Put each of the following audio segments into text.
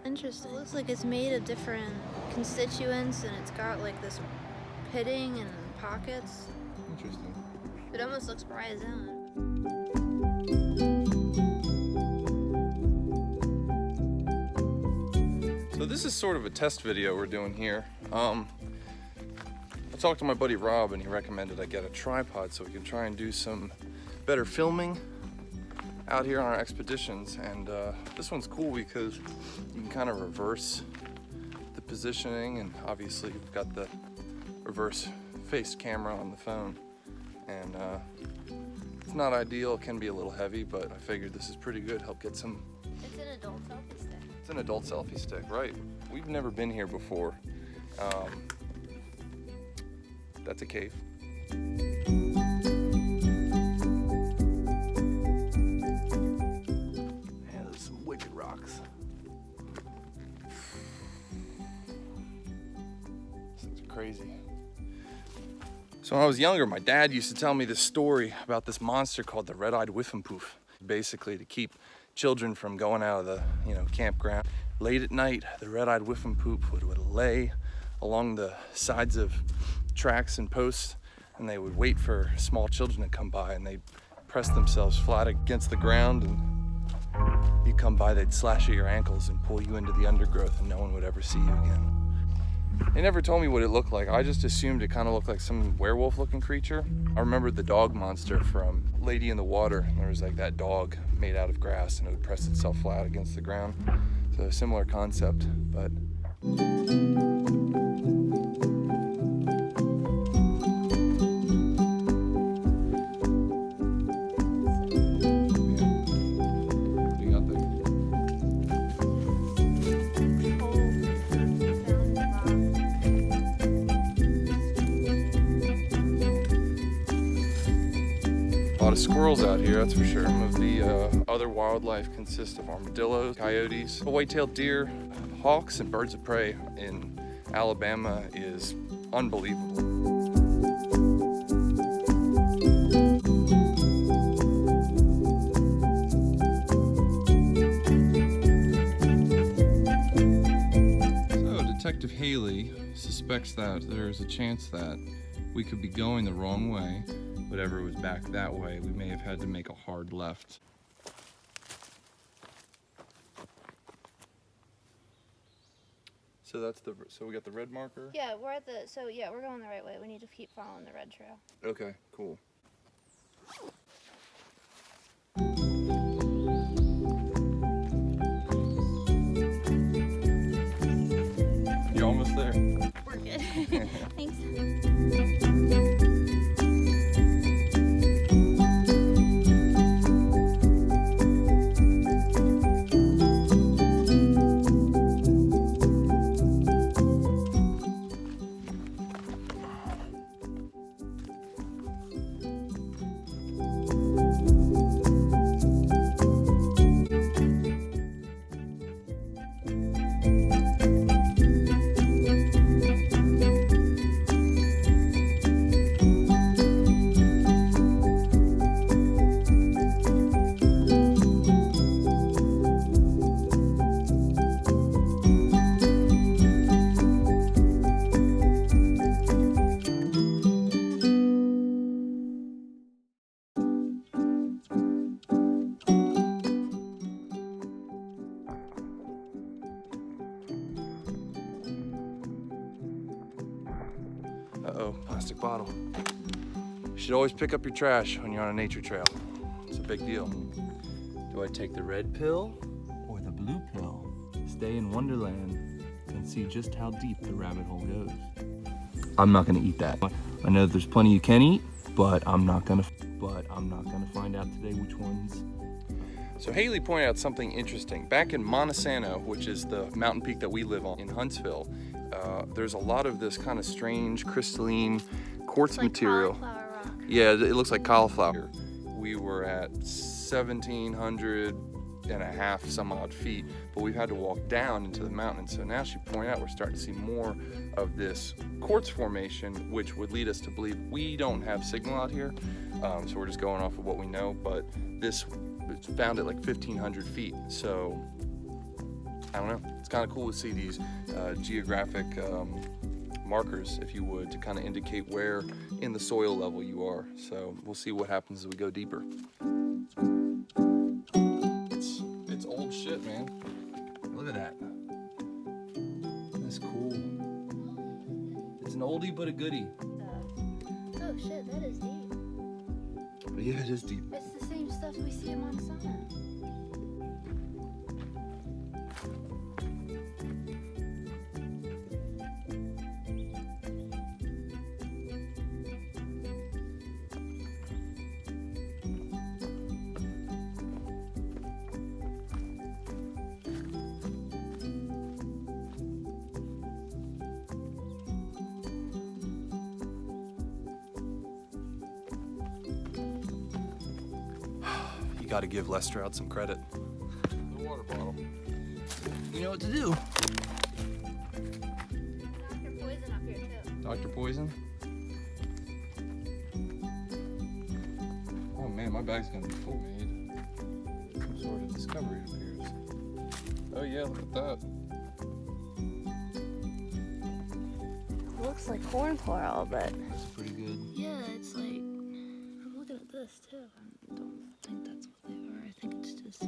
Interesting. It looks like it's made of different constituents and it's got like this pitting and pockets. Interesting. It almost looks bryozoan. So this is sort of a test video we're doing here. I talked to my buddy Rob and he recommended I get a tripod so we can try and do some better filming out here on our expeditions. And this one's cool because you can kind of reverse the positioning, and obviously you've got the reverse faced camera on the phone. And it's not ideal, it can be a little heavy, but I figured this is pretty good. Help get some. It's an adult selfie stick. It's an adult selfie stick, right? We've never been here before. That's a cave. Yeah, there's some wicked rocks. These things are crazy. So when I was younger, my dad used to tell me this story about this monster called the Red Eyed Whisenpoof. Basically to keep children from going out of the campground. Late at night, the Red Eyed Whisenpoof would lay along the sides of tracks and posts, and they would wait for small children to come by, and they'd press themselves flat against the ground, and you'd come by, they'd slash at your ankles and pull you into the undergrowth, and no one would ever see you again. They never told me what it looked like. I just assumed it kind of looked like some werewolf looking creature. I remembered the dog monster from Lady in the Water. There was like that dog made out of grass and it would press itself flat against the ground. So a similar concept, but a lot of squirrels out here, that's for sure. Some of the other wildlife consists of armadillos, coyotes, white-tailed deer, hawks, and birds of prey in Alabama is unbelievable. So Detective Hayley suspects that there's a chance that we could be going the wrong way. Whatever was back that way, we may have had to make a hard left. So we got the red marker? Yeah, we're going the right way. We need to keep following the red trail. Okay, cool. You're almost there. We're good. Thanks. Uh-oh, plastic bottle. You should always pick up your trash when you're on a nature trail. It's a big deal. Do I take the red pill or the blue pill? Stay in Wonderland and see just how deep the rabbit hole goes. I'm not gonna eat that. I know there's plenty you can eat, but I'm not gonna find out today which ones. So Hayley pointed out something interesting. Back in Montesano, which is the mountain peak that we live on in Huntsville, there's a lot of this kind of strange crystalline quartz material. Cauliflower rock. Yeah, it looks like cauliflower. We were at 1,700.5 some odd feet, but we've had to walk down into the mountain. So now she pointed out we're starting to see more of this quartz formation, which would lead us to believe we don't have signal out here. So we're just going off of what we know, but this was found at like 1,500 feet. So I don't know. It's kind of cool to see these geographic markers, if you would, to kind of indicate where in the soil level you are. So we'll see what happens as we go deeper. It's old shit, man. Look at that. That's cool. It's an oldie but a goodie. Oh shit, that is deep. Yeah, it is deep. It's the same stuff we see in Montana. Got to give Lestrade some credit. The water bottle. You know what to do. Dr. Poison up here too. Dr. Poison? Oh man, my bag's gonna be full, made. Some sort of discovery, it appears. Oh yeah, look at that. Looks like corn coral, but That's pretty good. yeah, it's like, I'm looking at this too. I don't think that's what they are. I think it's just.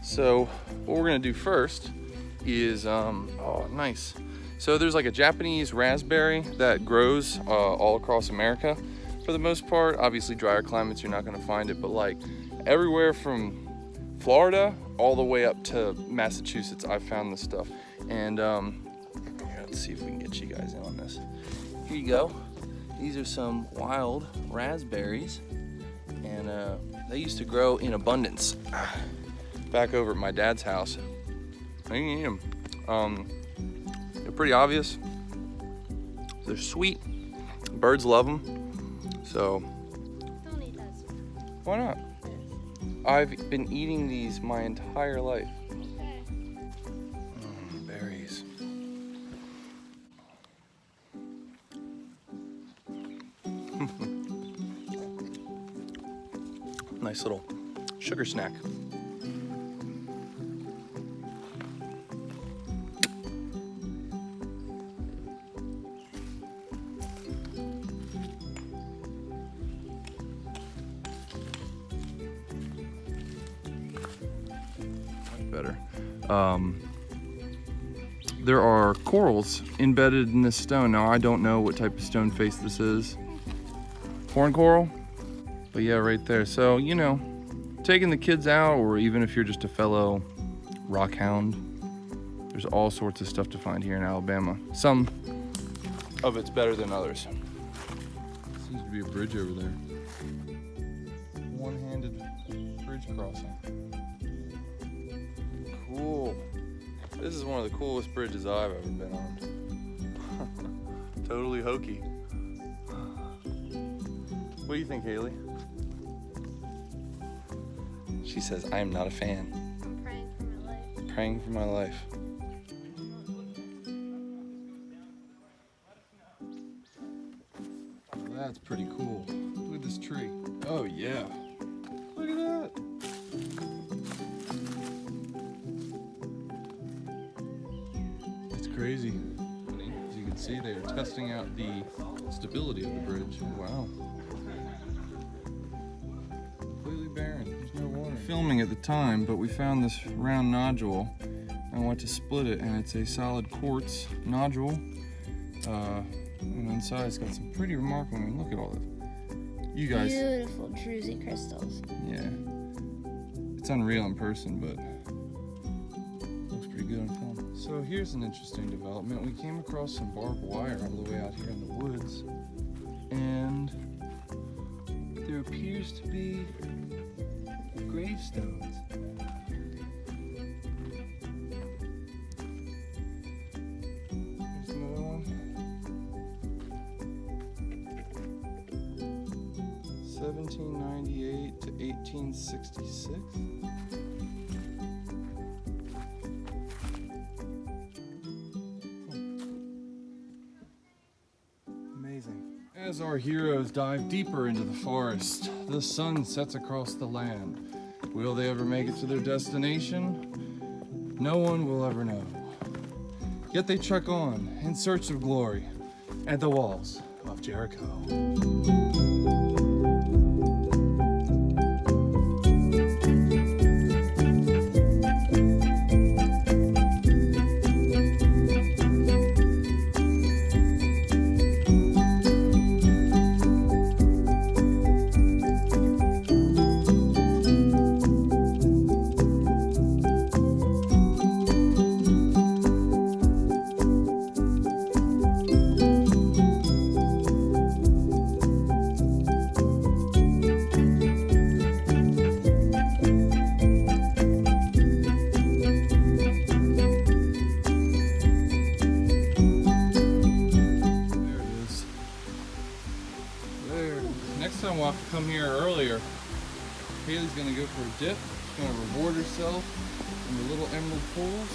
So what we're gonna do first is, oh nice. So there's like a Japanese raspberry that grows all across America for the most part. Obviously drier climates, you're not gonna find it, but like everywhere from Florida all the way up to Massachusetts, I've found this stuff. And here, let's see if we can get you guys in on this. Here you go. These are some wild raspberries, and they used to grow in abundance back over at my dad's house. You can eat them. They're pretty obvious. They're sweet. Birds love them. So Don't eat that. why not? I've been eating these my entire life. Okay. Berries. Nice little sugar snack. Better. There are corals embedded in this stone. Now I don't know what type of stone face this is. Corn coral? But yeah, right there. So, you know, taking the kids out, or even if you're just a fellow rock hound, there's all sorts of stuff to find here in Alabama. Some of it's better than others. Seems to be a bridge over there. One-handed bridge crossing. Cool. This is one of the coolest bridges I've ever been on. Totally hokey. What do you think, Hayley? She says, I am not a fan. I'm praying for my life. Praying for my life. That's pretty cool. Look at this tree. Oh yeah. Look at that. It's crazy. As you can see, they are testing out the stability of the bridge. Wow. Completely barren. There's no water. Filming at the time, but we found this round nodule. I went to split it, and it's a solid quartz nodule. And inside it's got some pretty remarkable, I mean, look at all that. You guys. Beautiful druzy crystals. Yeah. It's unreal in person, but looks pretty good on film. So here's an interesting development. We came across some barbed wire all the way out here in the woods, and there appears to be gravestones. Here's another one. 1798 to 1866. Amazing. As our heroes dive deeper into the forest, the sun sets across the land. Will they ever make it to their destination? No one will ever know. Yet they trek on in search of glory at the Walls of Jericho. Next time we'll have to come here earlier. Hayley's gonna go for a dip. She's gonna reward herself in the little emerald pools.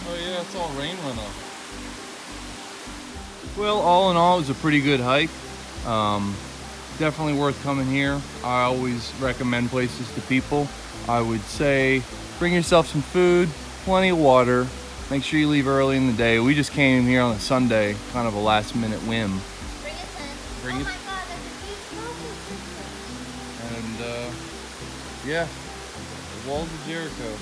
Oh yeah, it's all rain runoff. Well, all in all, it was a pretty good hike. Definitely worth coming here. I always recommend places to people. I would say bring yourself some food, plenty of water. Make sure you leave early in the day. We just came here on a Sunday, kind of a last minute whim. Bring it in. Bring oh it. my god, there's a huge focus. And yeah, the Walls of Jericho.